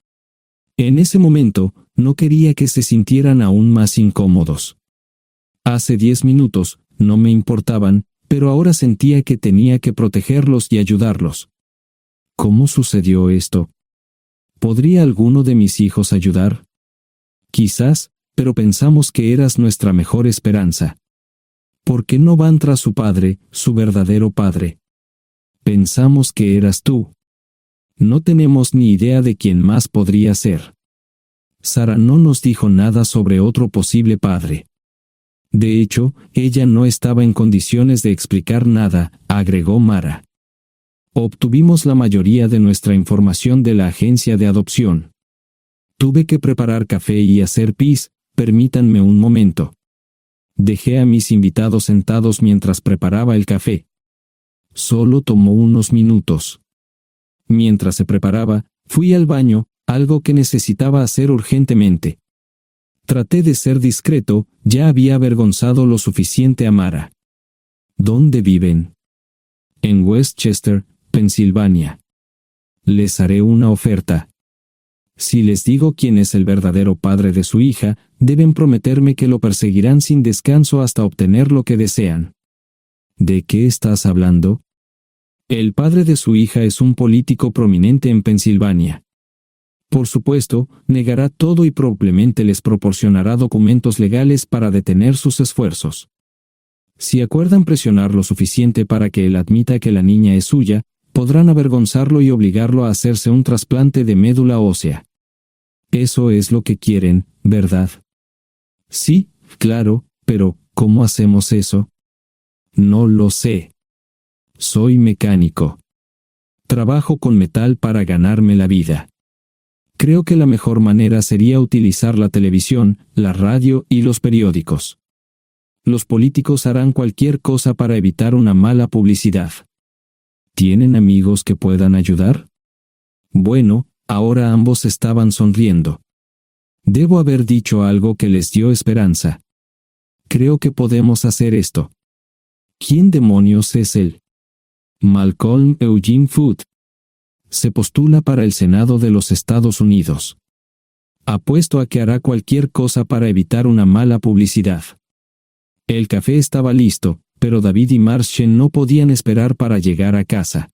En ese momento, no quería que se sintieran aún más incómodos. Hace 10 minutos, no me importaban, pero ahora sentía que tenía que protegerlos y ayudarlos. ¿Cómo sucedió esto? ¿Podría alguno de mis hijos ayudar? Quizás, pero pensamos que eras nuestra mejor esperanza. ¿Por qué no van tras su padre, su verdadero padre? Pensamos que eras tú. No tenemos ni idea de quién más podría ser. Sara no nos dijo nada sobre otro posible padre. De hecho, ella no estaba en condiciones de explicar nada, agregó Mara. Obtuvimos la mayoría de nuestra información de la agencia de adopción. Tuve que preparar café y hacer pis, permítanme un momento. Dejé a mis invitados sentados mientras preparaba el café. Solo tomó unos minutos. Mientras se preparaba, fui al baño, algo que necesitaba hacer urgentemente. Traté de ser discreto, ya había avergonzado lo suficiente a Mara. ¿Dónde viven? En Westchester, Pensilvania. Les haré una oferta. Si les digo quién es el verdadero padre de su hija, deben prometerme que lo perseguirán sin descanso hasta obtener lo que desean. ¿De qué estás hablando? El padre de su hija es un político prominente en Pensilvania. Por supuesto, negará todo y probablemente les proporcionará documentos legales para detener sus esfuerzos. Si acuerdan presionar lo suficiente para que él admita que la niña es suya, podrán avergonzarlo y obligarlo a hacerse un trasplante de médula ósea. Eso es lo que quieren, ¿verdad? Sí, claro, pero ¿Cómo hacemos eso? No lo sé. Soy mecánico. Trabajo con metal para ganarme la vida. Creo que la mejor manera sería utilizar la televisión, la radio y los periódicos. Los políticos harán cualquier cosa para evitar una mala publicidad. ¿Tienen amigos que puedan ayudar? Bueno, ahora ambos estaban sonriendo. Debo haber dicho algo que les dio esperanza. Creo que podemos hacer esto. ¿Quién demonios es él? Malcolm Eugene Foote. Se postula para el Senado de los Estados Unidos. Apuesto a que hará cualquier cosa para evitar una mala publicidad. El café estaba listo, pero David y Marshall no podían esperar para llegar a casa.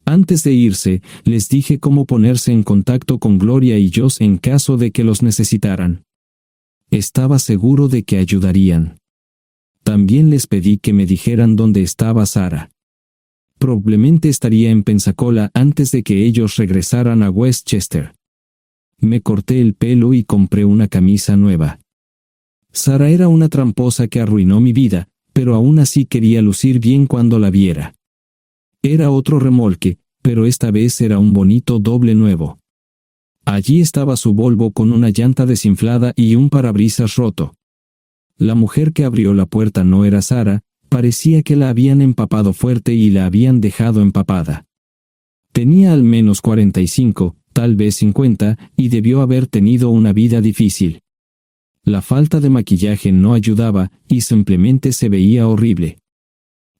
Antes de irse, les dije cómo ponerse en contacto con Gloria y Josh en caso de que los necesitaran. Estaba seguro de que ayudarían. También les pedí que me dijeran dónde estaba Sarah. Probablemente estaría en Pensacola antes de que ellos regresaran a Westchester. Me corté el pelo y compré una camisa nueva. Sarah era una tramposa que arruinó mi vida, pero aún así quería lucir bien cuando la viera. Era otro remolque, pero esta vez era un bonito doble nuevo. Allí estaba su Volvo con una llanta desinflada y un parabrisas roto. La mujer que abrió la puerta no era Sarah, parecía que la habían empapado fuerte y la habían dejado empapada. Tenía al menos 45, tal vez 50, y debió haber tenido una vida difícil. La falta de maquillaje no ayudaba y simplemente se veía horrible.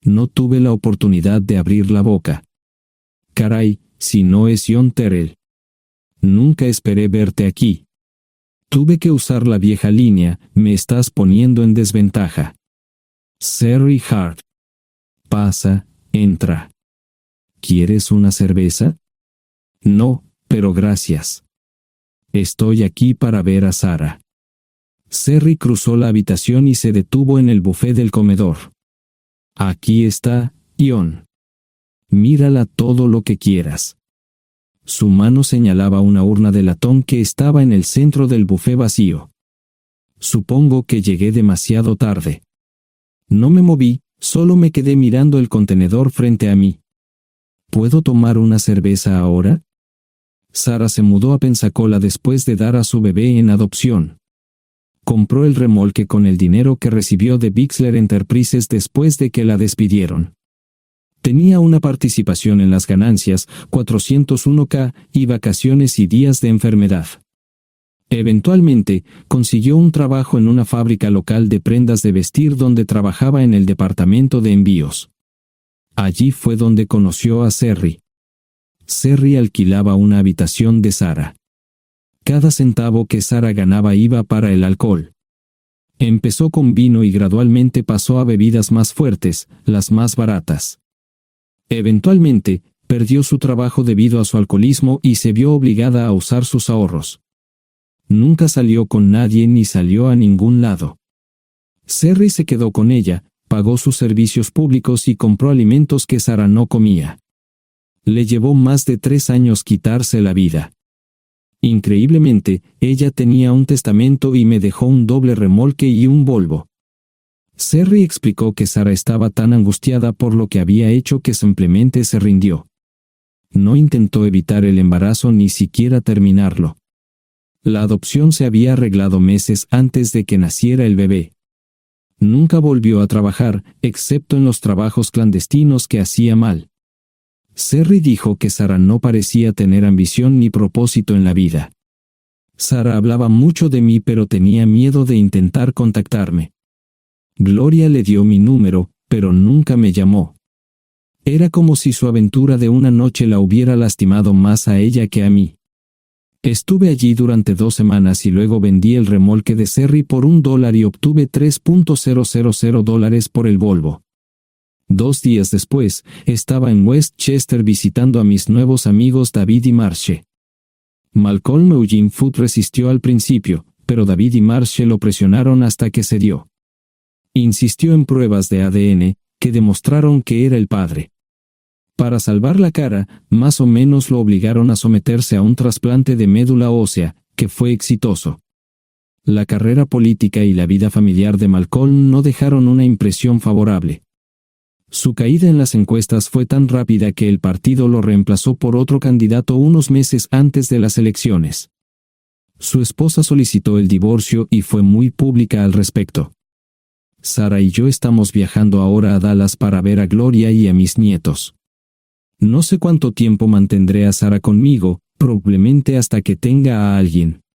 No tuve la oportunidad de abrir la boca. Caray, si no es John Terrell. Nunca esperé verte aquí. Tuve que usar la vieja línea, me estás poniendo en desventaja. Sherry Hart. Pasa, entra. ¿Quieres una cerveza? No, pero gracias. Estoy aquí para ver a Sarah. Sherry cruzó la habitación y se detuvo en el buffet del comedor. Aquí está, John. Mírala todo lo que quieras. Su mano señalaba una urna de latón que estaba en el centro del buffet vacío. Supongo que llegué demasiado tarde. No me moví, solo me quedé mirando el contenedor frente a mí. ¿Puedo tomar una cerveza ahora? Sarah se mudó a Pensacola después de dar a su bebé en adopción. Compró el remolque con el dinero que recibió de Bixler Enterprises después de que la despidieron. Tenía una participación en las ganancias, 401k, y vacaciones y días de enfermedad. Eventualmente, consiguió un trabajo en una fábrica local de prendas de vestir donde trabajaba en el departamento de envíos. Allí fue donde conoció a Sherry. Sherry alquilaba una habitación de Sarah. Cada centavo que Sarah ganaba iba para el alcohol. Empezó con vino y gradualmente pasó a bebidas más fuertes, las más baratas. Eventualmente, perdió su trabajo debido a su alcoholismo y se vio obligada a usar sus ahorros. Nunca salió con nadie ni salió a ningún lado. Sherry se quedó con ella, pagó sus servicios públicos y compró alimentos que Sarah no comía. Le llevó más de 3 años quitarse la vida. Increíblemente, ella tenía un testamento y me dejó un doble remolque y un Volvo. Sherry explicó que Sarah estaba tan angustiada por lo que había hecho que simplemente se rindió. No intentó evitar el embarazo ni siquiera terminarlo. La adopción se había arreglado meses antes de que naciera el bebé. Nunca volvió a trabajar, excepto en los trabajos clandestinos que hacía mal. Sherry dijo que Sarah no parecía tener ambición ni propósito en la vida. Sarah hablaba mucho de mí pero tenía miedo de intentar contactarme. Gloria le dio mi número, pero nunca me llamó. Era como si su aventura de una noche la hubiera lastimado más a ella que a mí. Estuve allí durante 2 semanas y luego vendí el remolque de Sherry por $1 y obtuve $3,000 por el Volvo. 2 días después, estaba en Westchester visitando a mis nuevos amigos David y Marshall. Malcolm Eugene Foote resistió al principio, pero David y Marshall lo presionaron hasta que cedió. Insistió en pruebas de ADN, que demostraron que era el padre. Para salvar la cara, más o menos lo obligaron a someterse a un trasplante de médula ósea, que fue exitoso. La carrera política y la vida familiar de Malcolm no dejaron una impresión favorable. Su caída en las encuestas fue tan rápida que el partido lo reemplazó por otro candidato unos meses antes de las elecciones. Su esposa solicitó el divorcio y fue muy pública al respecto. Sara y yo estamos viajando ahora a Dallas para ver a Gloria y a mis nietos. No sé cuánto tiempo mantendré a Sara conmigo, probablemente hasta que tenga a alguien.